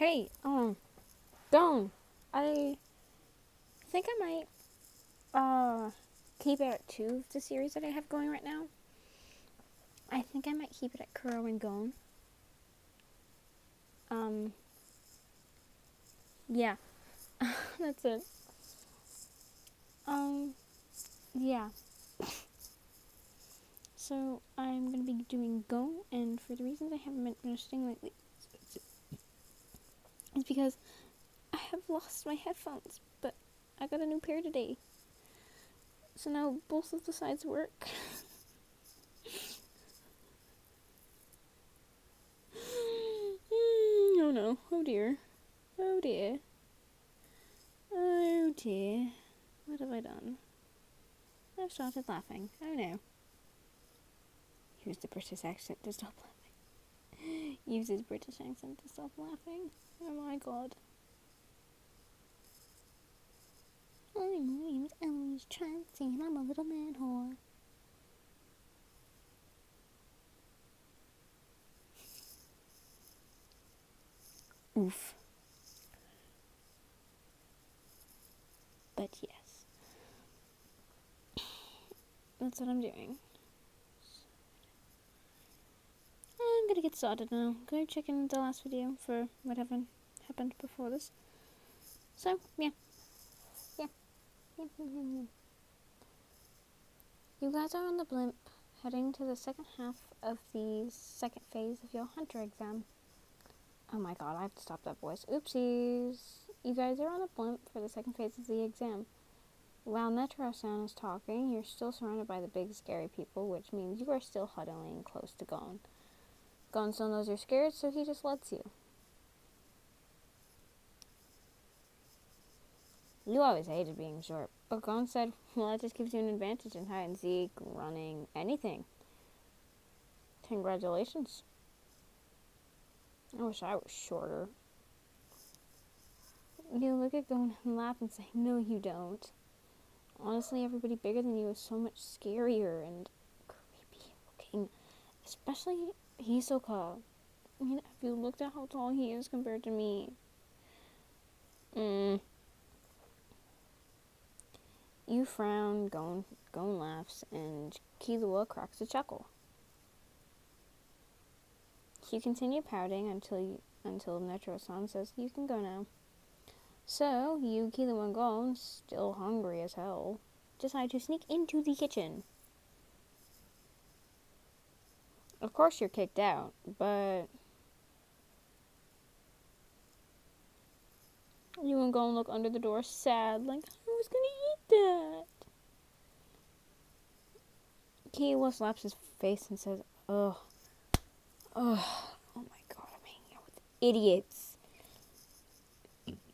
Hey, Gone. I think I keep it at 2 of the series that I have going right now. I think I might keep it at Kuro and Gon. Yeah. That's it. Yeah. So, I'm gonna be doing Gon, and for the reasons I haven't been finishing lately, it's because I have lost my headphones, but I got a new pair today. So now both of the sides work. Oh no. Oh dear. Oh dear. Oh dear. What have I done? I've started laughing. Oh no. Use the British accent to stop laughing. Use his British accent to stop laughing. Oh my god. My name's Eloise Chansey and I'm a little man whore. Oof. But yes. That's what I'm doing. I'm gonna get started now. Go check in the last video for whatever happened before this. So, yeah. You guys are on the blimp, heading to the second half of the second phase of your hunter exam. Oh my god, I have to stop that voice. Oopsies. You guys are on the blimp for the second phase of the exam. While Netero-san is talking, you're still surrounded by the big scary people, which means you are still huddling close to Gon. Gon still knows you're scared, so he just lets you. You always hated being short, but Gon said, well, that just gives you an advantage in hide and seek, running, anything. Congratulations. I wish I was shorter. You look at Gon and laugh and say, no you don't. Honestly, everybody bigger than you is so much scarier and creepy looking. Especially Hisoka. I mean, have you looked at how tall he is compared to me? You frown, Gon laughs, and Killua cracks a chuckle. You continue pouting until Netero-san says you can go now. So, you, Killua, and Gon, still hungry as hell, decide to sneak into the kitchen. Of course you're kicked out, but you and Gon look under the door sad, like, I was gonna eat that. Killua slaps his face and says, ugh, oh my god, I'm hanging out with idiots.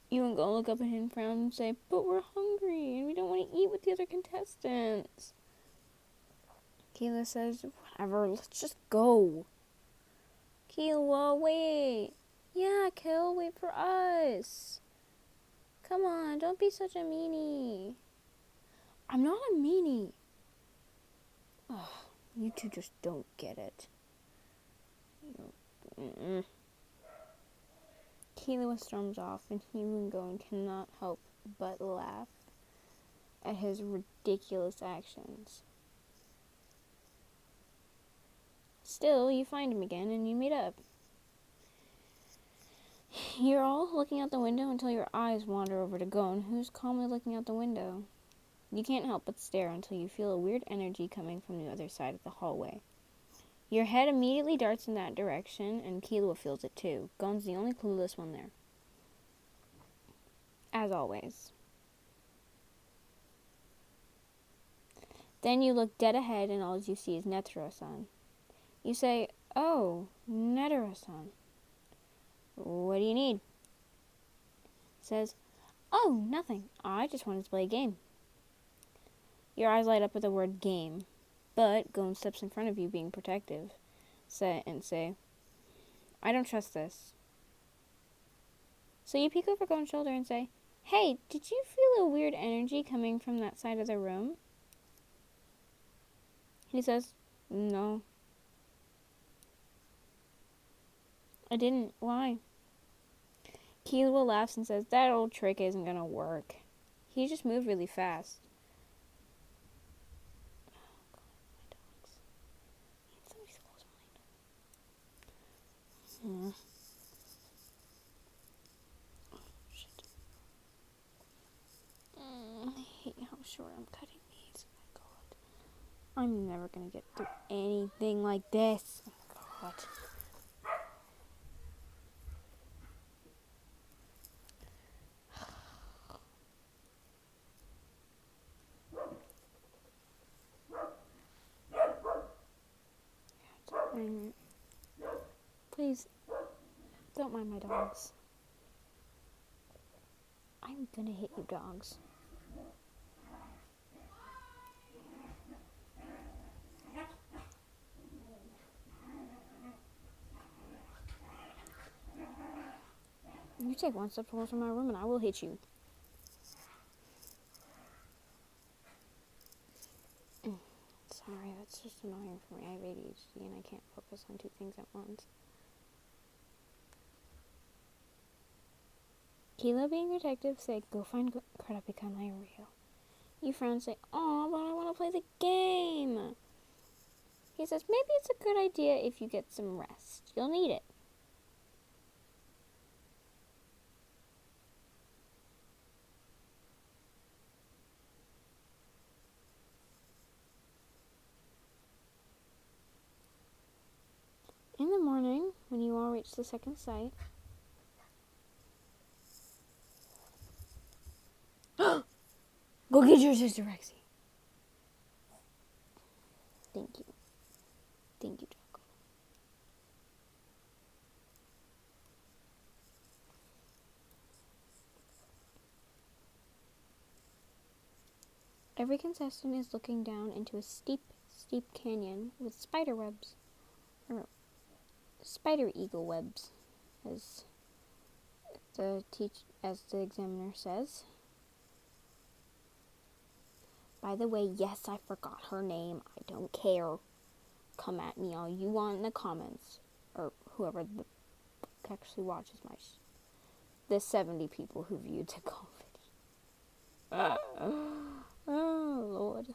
You and Gon look up at him and frown and say, but we're hungry and we don't want to eat with the other contestants. Killua says, whatever, let's just go. Killua, wait. Yeah, Kill, wait for us. Come on, don't be such a meanie. I'm not a meanie. Ugh, you two just don't get it. Killua storms off, and Human Gon cannot help but laugh at his ridiculous actions. Still, you find him again, and you meet up. You're all looking out the window until your eyes wander over to Gon, who's calmly looking out the window. You can't help but stare until you feel a weird energy coming from the other side of the hallway. Your head immediately darts in that direction, and Killua feels it too. Gon's the only clueless one there. As always. Then you look dead ahead, and all you see is Netero-san. You say, oh, Netero-san. What do you need? Says, oh, nothing. I just wanted to play a game. Your eyes light up with the word game, but Gon steps in front of you being protective. Say, I don't trust this. So you peek over Gon's shoulder and say, hey, did you feel a weird energy coming from that side of the room? He says, no. I didn't. Why? Keela laughs and says, that old trick isn't gonna work. He just moved really fast. Hmm. I hate how short I'm cutting these. Oh my god. I'm never gonna get through anything like this. Oh my god. Please, don't mind my dogs. I'm gonna hit you, dogs. You take one step towards my room and I will hit you. Sorry, that's just annoying for me. I have ADHD and I can't focus on two things at once. Keela, being detective, say, go find Karapika and Rio. You frown and say, aw, but I want to play the game. He says, maybe it's a good idea if you get some rest. You'll need it. In the morning, when you all reach the second site, go get your sister, Rexy. Thank you. Thank you, Jocko. Every contestant is looking down into a steep, steep canyon with spider webs, or spider eagle webs, as as the examiner says. By the way, yes, I forgot her name. I don't care. Come at me all you want in the comments, or whoever actually watches the 70 people who viewed the call video. Oh Lord.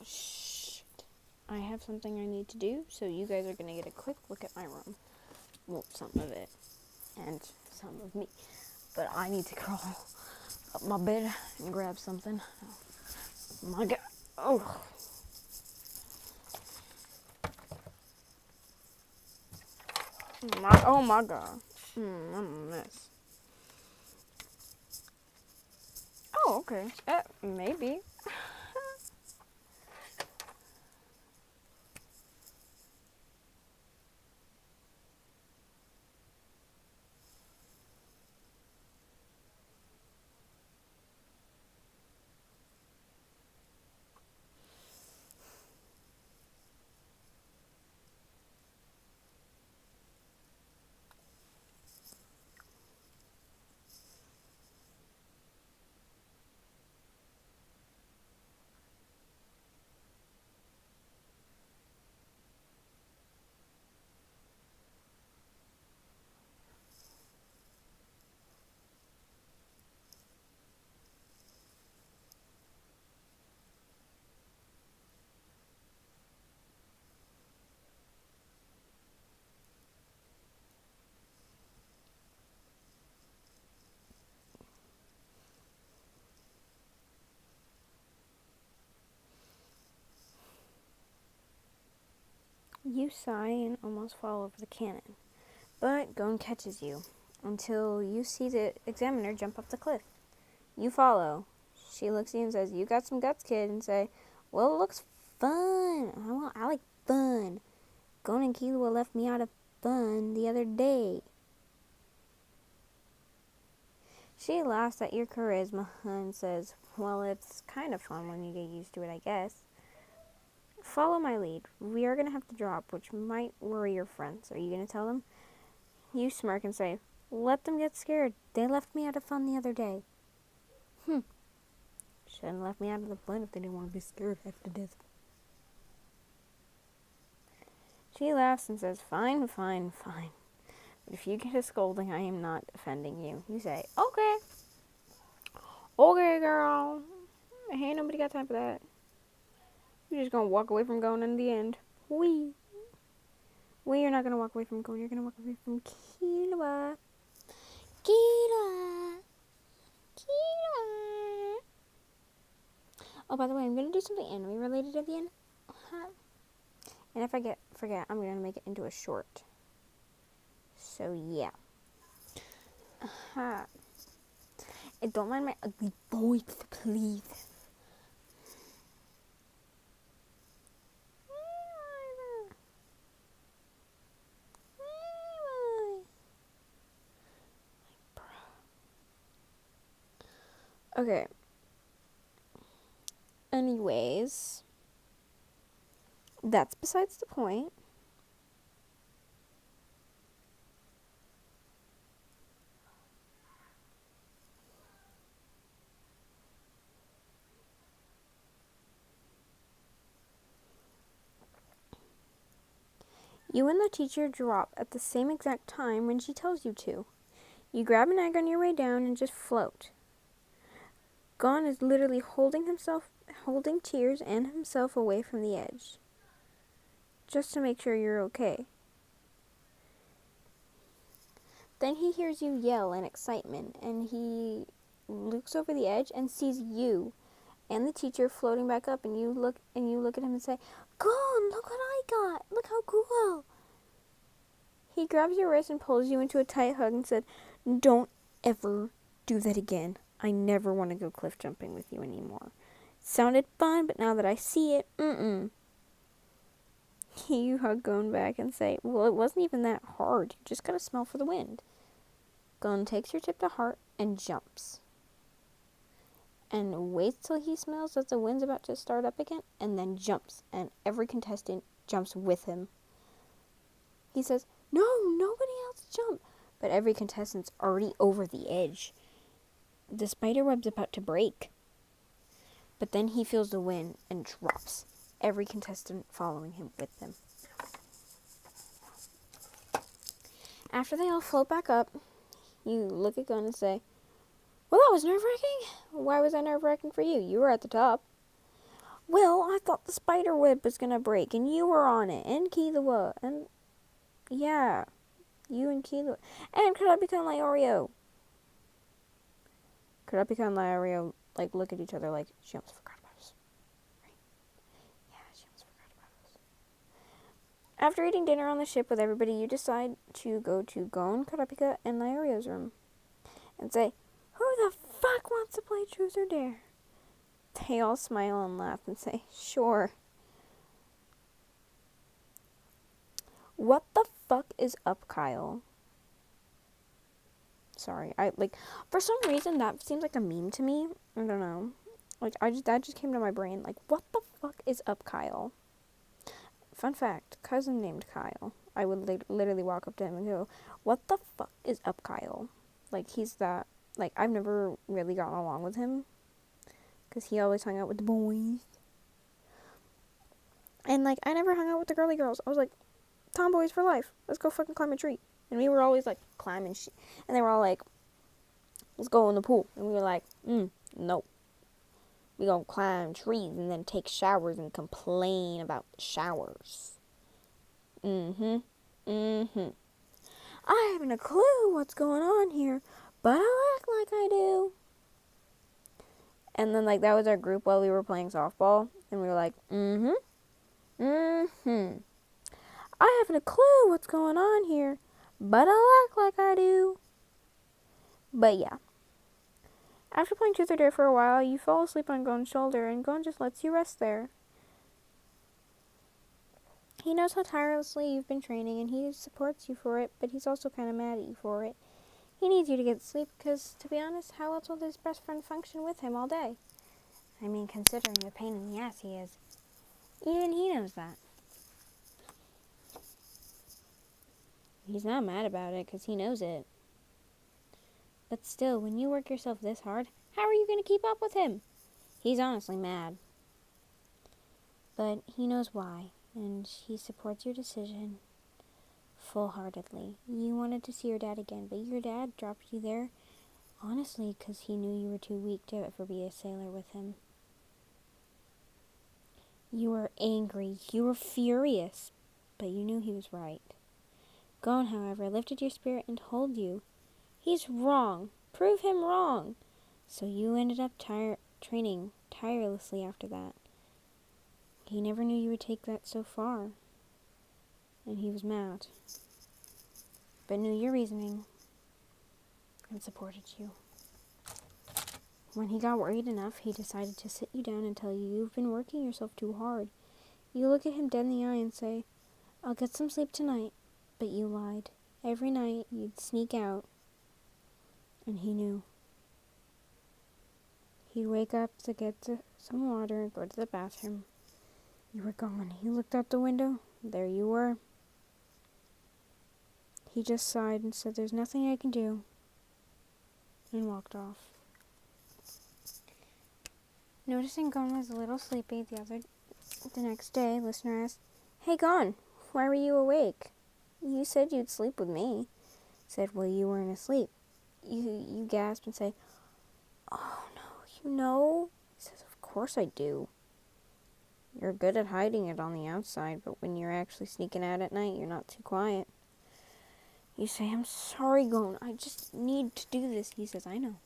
Shit. I have something I need to do, so you guys are gonna get a quick look at my room. Well, some of it, and some of me. But I need to crawl up my bed and grab something. Oh my god. Oh. Oh my god. I'm a mess. Oh, okay. Maybe. You sigh and almost fall over the cannon, but Gon catches you until you see the examiner jump up the cliff. You follow. She looks at you and says, you got some guts, kid, and say, well, it looks fun. I like fun. Gon and Killua left me out of fun the other day. She laughs at your charisma and says, well, it's kind of fun when you get used to it, I guess. Follow my lead. We are going to have to drop, which might worry your friends. Are you going to tell them? You smirk and say, let them get scared. They left me out of fun the other day. Shouldn't have left me out of the fun if they didn't want to be scared half to death. She laughs and says, fine, fine, fine. But if you get a scolding, I am not offending you. You say, okay. Okay, girl. Ain't nobody got time for that. You're just going to walk away from going in the end. Wee. Well, you're not going to walk away from going. You're going to walk away from Killua. Killua. Killua. Oh, by the way, I'm going to do something anime related at the end. And if I forget, I'm going to make it into a short. So, yeah. And don't mind my ugly voice, please. Okay. Anyways, that's besides the point. You and the teacher drop at the same exact time when she tells you to. You grab an egg on your way down and just float. Gon is literally holding tears and himself away from the edge. Just to make sure you're okay. Then he hears you yell in excitement, and he looks over the edge and sees you and the teacher floating back up, and you look at him and say, Gon, look what I got! Look how cool! He grabs your wrist and pulls you into a tight hug and said, don't ever do that again. I never want to go cliff jumping with you anymore. Sounded fun, but now that I see it, You hug Gon back and say, well, it wasn't even that hard. You just gotta smell for the wind. Gon takes your tip to heart and jumps. And waits till he smells that the wind's about to start up again, and then jumps. And every contestant jumps with him. He says, no, nobody else jump. But every contestant's already over the edge. The spider web's about to break. But then he feels the wind and drops. Every contestant following him with them. After they all float back up, you look at Gon and say, well, that was nerve-wracking. Why was that nerve-wracking for you? You were at the top. Well, I thought the spider web was going to break, and you were on it, and Killua, and yeah, you and Killua. And Kurapika and Leorio. Kurapika and Leorio, look at each other like, she almost forgot about us. Right? Yeah, she almost forgot about us. After eating dinner on the ship with everybody, you decide to go to Gon, Kurapika, and Leorio's room and say, who the fuck wants to play Truth or Dare? They all smile and laugh and say, sure. What the fuck is up, Kyle? Sorry, for some reason that seems like a meme to me. I don't know. That just came to my brain. What the fuck is up, Kyle? Fun fact, cousin named Kyle. I would literally walk up to him and go, what the fuck is up, Kyle? He's that, I've never really gotten along with him. Because he always hung out with the boys. And, I never hung out with the girly girls. I was like, tomboys for life. Let's go fucking climb a tree. And we were always, climbing shit. And they were all like, let's go in the pool. And we were like, nope. We gonna climb trees and then take showers and complain about showers. I haven't a clue what's going on here, but I act like I do. And then, that was our group while we were playing softball. And we were like, I haven't a clue what's going on here, but I act like I do. But yeah. After playing Truth or Dare for a while, you fall asleep on Gon's shoulder, and Gon just lets you rest there. He knows how tirelessly you've been training, and he supports you for it, but he's also kind of mad at you for it. He needs you to get sleep, because, to be honest, how else will his best friend function with him all day? I mean, considering the pain in the ass he is. Even he knows that. He's not mad about it because he knows it. But still, when you work yourself this hard, how are you going to keep up with him? He's honestly mad. But he knows why, and he supports your decision full-heartedly. You wanted to see your dad again, but your dad dropped you there, honestly, because he knew you were too weak to ever be a sailor with him. You were angry, you were furious, but you knew he was right. Gon, however, lifted your spirit and told you, he's wrong, prove him wrong. So you ended up training tirelessly after that. He never knew you would take that so far, and he was mad, but knew your reasoning and supported you. When he got worried enough, he decided to sit you down and tell you you've been working yourself too hard. You look at him dead in the eye and say, I'll get some sleep tonight, but you lied. Every night you'd sneak out, and he knew. He'd wake up to get some water and go to the bathroom. You were gone. He looked out the window. There you were. He just sighed and said, there's nothing I can do, and walked off. Noticing Gon was a little sleepy the next day, listener asked, Hey Gon, why were you awake? You said you'd sleep with me. Said, well, you weren't asleep. You gasp and say, oh no, you know? He says, of course I do. You're good at hiding it on the outside, but when you're actually sneaking out at night, you're not too quiet. You say, I'm sorry, Gon, I just need to do this. He says, I know.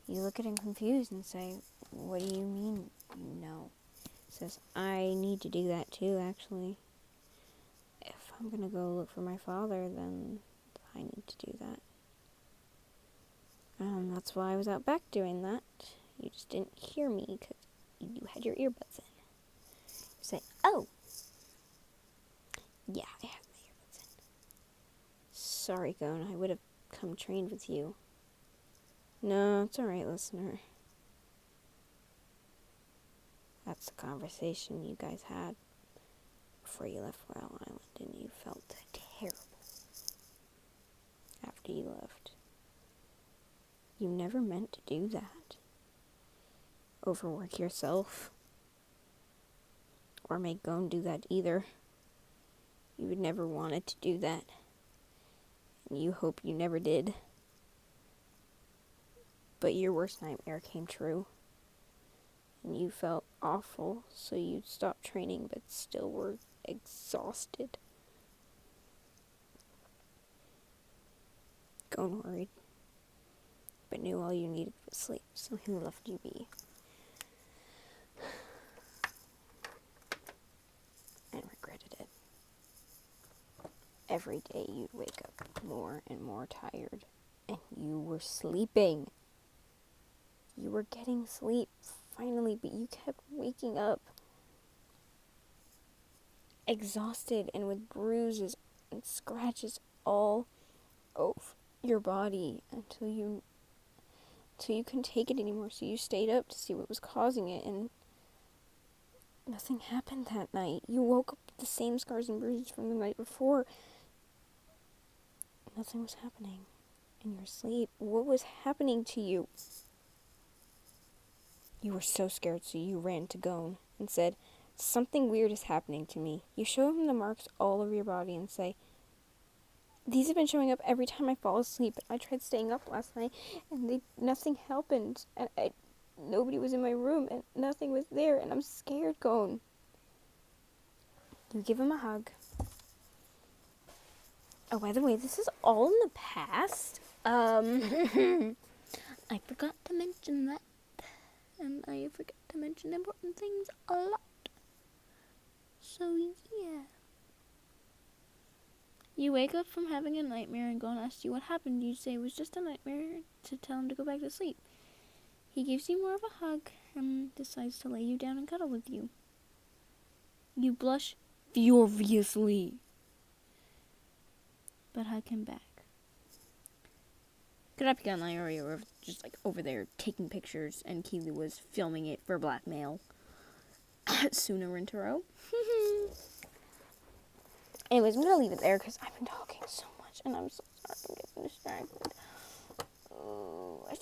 You look at him confused and say, what do you mean you know? He says, I need to do that too, actually. If I'm going to go look for my father, then I need to do that. That's why I was out back doing that. You just didn't hear me because you had your earbuds in. You say, oh, yeah, I had my earbuds in. Sorry, Gon, I would have come trained with you. No, it's alright, listener. That's the conversation you guys had before you left Royal Island, and you felt terrible after you left. You never meant to do that. Overwork yourself. Or make Gon do that either. You would never wanted to do that. And you hope you never did. But your worst nightmare came true. And you felt awful, so you stopped training but still were exhausted. Gon worried, but knew all you needed was sleep, so he left you be. And regretted it. Every day you'd wake up more and more tired, and you were sleeping. You were getting sleep, finally, but you kept waking up exhausted and with bruises and scratches all over your body until you couldn't take it anymore, so you stayed up to see what was causing it, and nothing happened that night. You woke up with the same scars and bruises from the night before. Nothing was happening in your sleep. What was happening to you? You were so scared, so you ran to Gon and said, something weird is happening to me. You show him the marks all over your body and say, these have been showing up every time I fall asleep. I tried staying up last night, and nothing happened. And nobody was in my room, and nothing was there, and I'm scared, Gon. You give him a hug. Oh, by the way, this is all in the past. I forgot to mention that. And I forget to mention important things a lot. So, yeah. You wake up from having a nightmare and Gon asks you what happened. You say it was just a nightmare to tell him to go back to sleep. He gives you more of a hug and decides to lay you down and cuddle with you. You blush furiously, but hug him back. Kurapika and Iori were just over there taking pictures, and Keely was filming it for blackmail. Sooner Rintaro. Anyways, I'm gonna leave it there because I've been talking so much and I'm so sorry I'm getting distracted. Oh, I